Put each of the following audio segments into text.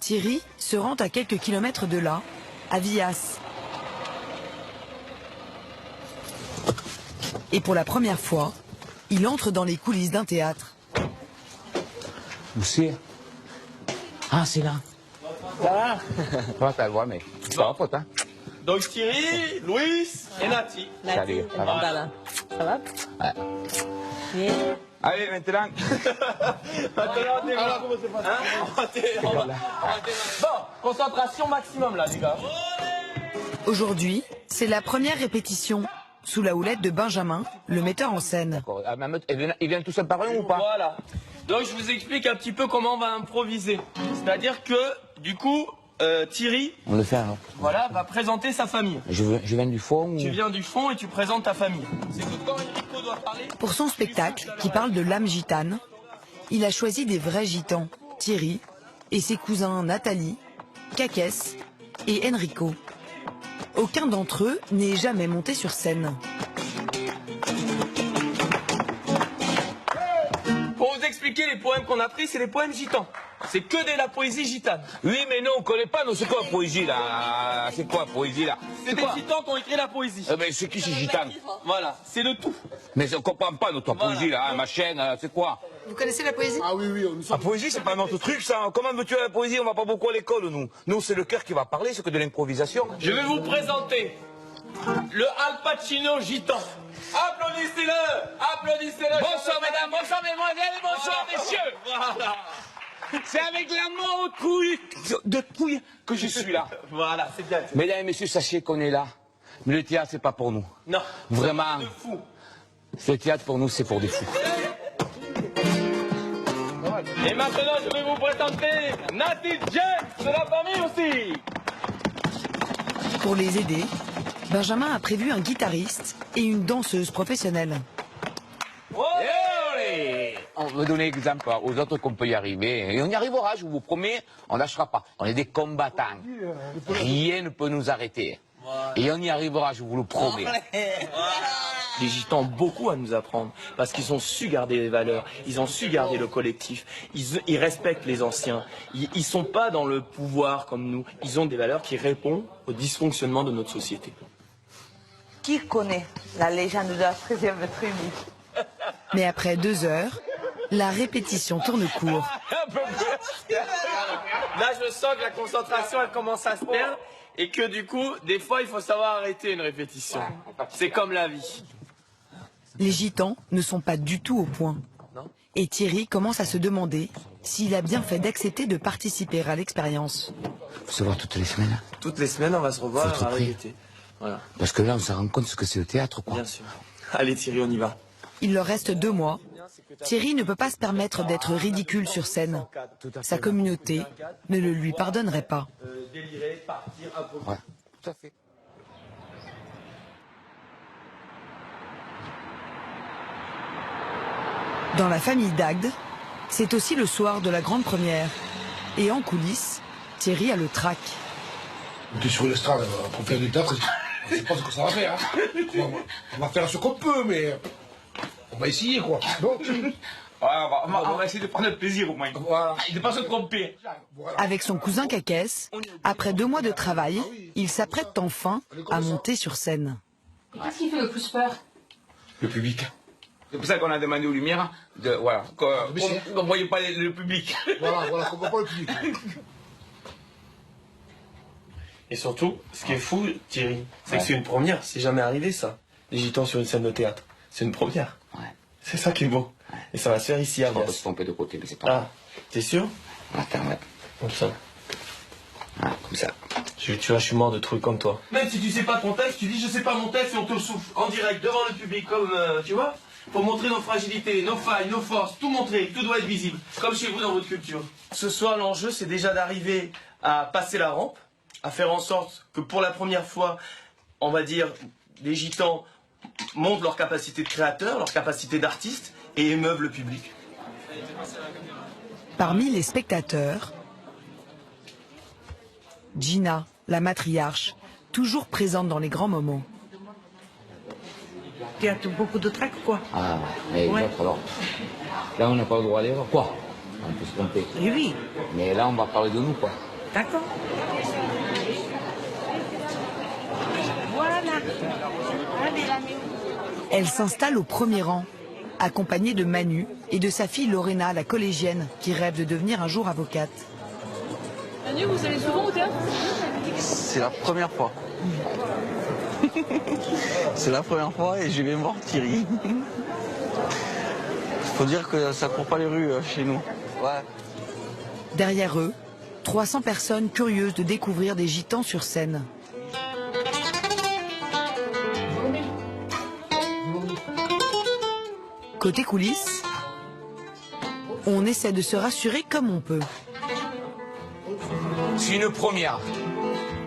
Thierry se rend à quelques kilomètres de là, à Villas. Et pour la première fois, il entre dans les coulisses d'un théâtre. Où c'est? Ah, c'est là. Ça va? Toi, t'as le droit, mais c'est pas un pote, hein. Donc Thierry, Louis et Nati. Salut, ça va? Ça va? Ouais. Bien. Allez, maintenant. Bon, concentration maximum là, les gars. Aujourd'hui, c'est la première répétition, sous la houlette de Benjamin, le metteur en scène. Ils viennent tous par un ou pas? Voilà. Donc je vous explique un petit peu comment on va improviser. C'est-à-dire que, du coup, Thierry, On le fait alors. voilà, va présenter sa famille. Je viens du fond ou... Tu viens du fond et tu présentes ta famille. C'est que quand Enrico doit parler... Pour son spectacle, qui parle de l'âme gitane, il a choisi des vrais gitans, Thierry et ses cousins Nathalie, Kakès et Enrico. Aucun d'entre eux n'est jamais monté sur scène. Pour vous expliquer les poèmes qu'on a pris, c'est les poèmes gitans. C'est que de la poésie gitane. Oui, mais non, on connaît pas, nous, c'est quoi la poésie, là? C'est quoi la poésie, là? C'est des gitans qui ont écrit la poésie. Mais c'est qui ces gitanes? Voilà, c'est de tout. Mais on comprend pas notre poésie, là, hein, ma chaîne, c'est quoi? Vous connaissez la poésie? Ah oui, oui, La poésie, c'est pas notre truc, ça. Comment veux-tu la poésie? On va pas beaucoup à l'école, nous. Nous, c'est le cœur qui va parler, c'est que de l'improvisation. Je vais vous présenter le Al Pacino gitan. Applaudissez-le! Applaudissez-le! Bonsoir, mesdames, bonsoir, mesdemoiselles, et bonsoir, messieurs! Voilà! C'est avec l'amour de couille que je suis là. Voilà, c'est bien. Mesdames et messieurs, sachez qu'on est là. Mais le théâtre, c'est pas pour nous. Non. Vraiment. De fou. Le théâtre, pour nous, c'est pour des fous. Et maintenant, je vais vous présenter Natty James de la famille aussi. Pour les aider, Benjamin a prévu un guitariste et une danseuse professionnelle. On veut donner exemple aux autres qu'on peut y arriver. Et on y arrivera, je vous promets, on lâchera pas. On est des combattants. Rien ne peut nous arrêter. Et on y arrivera, je vous le promets. Les gitans ont beaucoup à nous apprendre parce qu'ils ont su garder les valeurs, ils ont su garder le collectif, ils respectent les anciens, ils sont pas dans le pouvoir comme nous, ils ont des valeurs qui répondent au dysfonctionnement de notre société. Qui connaît la légende de la 13e tribu? Mais après 2 heures, la répétition tourne court. Là, je sens que la concentration, elle commence à se perdre et que du coup, des fois, il faut savoir arrêter une répétition. C'est comme la vie. Les gitans ne sont pas du tout au point. Et Thierry commence à se demander s'il a bien fait d'accepter de participer à l'expérience. Faut se voir toutes les semaines. Toutes les semaines, on va se revoir Faut à être prêt. répéter. Voilà, Parce que là, on se rend compte ce que c'est le théâtre, quoi. bien sûr. Allez Thierry, on y va. Il leur reste 2 mois. Thierry ne peut pas se permettre d'être ridicule sur scène. Sa communauté ne le lui pardonnerait pas. Délirer, partir, improviser. Ouais, tout à fait. Dans la famille Dagde, c'est aussi le soir de la grande première. Et en coulisses, Thierry a le trac. On est sur l'estrade pour faire du théâtre, on sait pas ce que ça va faire. Hein. On va faire ce qu'on peut, mais on va essayer, quoi. Donc, on va essayer de prendre le plaisir, au moins. voilà. Et de pas se tromper. Voilà. Avec son cousin Kakès, après 2 mois de travail, il s'apprête enfin à monter sur scène. Qu'est-ce qui fait le plus peur? Le public. C'est pour ça qu'on a demandé aux Lumières de, voilà, qu'on ne voyait pas le public. Voilà, qu'on comprend pas le public. Et surtout, ce qui est fou, Thierry, c'est que c'est une première. C'est jamais arrivé, ça. Les gitans sur une scène de théâtre. C'est une première. Ouais. C'est ça qui est beau. Et ça va se faire ici à On va Vias. se tromper de côté, mais c'est pas Ah, t'es sûr? Attends, ouais. Comme ça. Ah, comme ça. Tu vois, je suis mort de trucs comme toi. Même si tu sais pas ton texte, tu dis je sais pas mon texte et on te le souffle en direct devant le public comme, tu vois, pour montrer nos fragilités, nos failles, nos forces, tout montrer, tout doit être visible, comme chez vous dans votre culture. Ce soir, l'enjeu, c'est déjà d'arriver à passer la rampe, à faire en sorte que pour la première fois, on va dire, les gitans montrent leur capacité de créateur, leur capacité d'artiste et émeuvent le public. Parmi les spectateurs, Gina, la matriarche, toujours présente dans les grands moments. Tu as beaucoup de trac, quoi. Ah, mais Ouais. l'autre, alors. Là, on n'a pas le droit à l'erreur. Quoi? On peut se tromper. Oui, oui. Mais là, on va parler de nous, quoi. D'accord. Voilà. Elle s'installe au premier rang, accompagnée de Manu et de sa fille Lorena, la collégienne, qui rêve de devenir un jour avocate. Manu, vous allez souvent au théâtre? C'est la première fois. C'est la première fois et je vais voir Thierry. Faut dire que ça court pas les rues chez nous. Ouais. Derrière eux, 300 personnes curieuses de découvrir des gitans sur scène. Côté coulisses, on essaie de se rassurer comme on peut. C'est une première.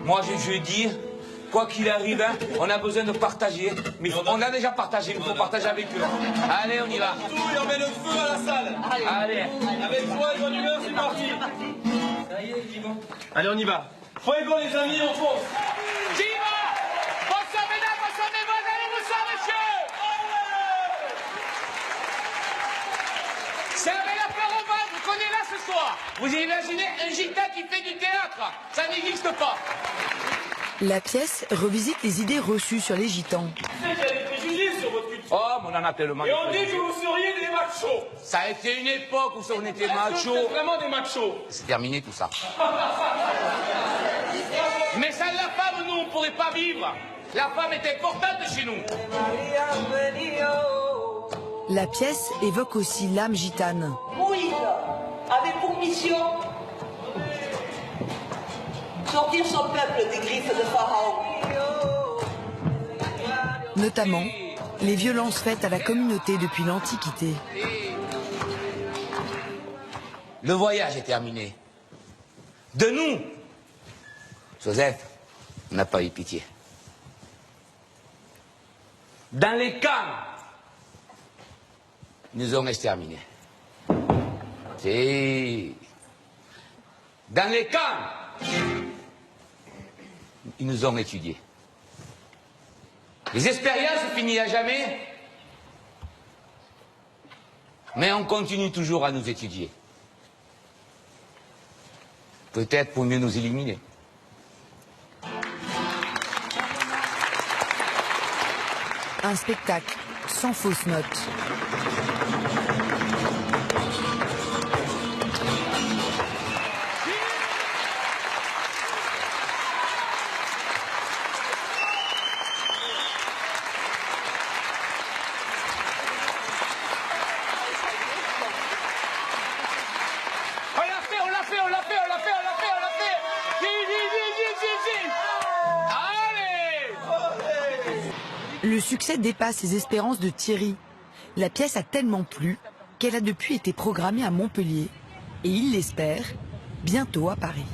Moi, je dis, quoi qu'il arrive, hein, on a besoin de partager. Mais on a déjà partagé, il faut partager avec eux. Allez, on y va. Tout, et on met le feu à la salle. Allez. Avec joie et bonne humeur, c'est parti. Allez, on y va. Fuego, les amis, on fonce. Qui va? Bonsoir, mesdames, bonsoir, mesdemoiselles, bonsoir, messieurs. C'est avec la Floromane qu'on est là ce soir. Vous imaginez un gitan qui fait du théâtre? Ça n'existe pas. La pièce revisite les idées reçues sur les gitans. Tu sais qu'il y a des préjugés sur votre culture. Oh, mais on en a tellement. Et on dit que vous seriez des machos. Ça a été une époque où on était Est-ce que machos. vous êtes vraiment des machos? C'est terminé tout ça. Mais sans la femme, nous, on ne pourrait pas vivre. La femme est importante chez nous. La pièce évoque aussi l'âme gitane. Moïse avait pour mission sortir son peuple des griffes de Pharaon. Notamment les violences faites à la communauté depuis l'Antiquité. Le voyage est terminé. De nous, Joseph, on n'a pas eu pitié. Dans les camps, ils nous ont exterminés. Si. Dans les camps, ils nous ont étudiés. Les expériences finissent à jamais, mais on continue toujours à nous étudier. Peut-être pour mieux nous éliminer. Un spectacle sans fausse note. Le succès dépasse les espérances de Thierry. La pièce a tellement plu qu'elle a depuis été programmée à Montpellier et il l'espère, bientôt à Paris.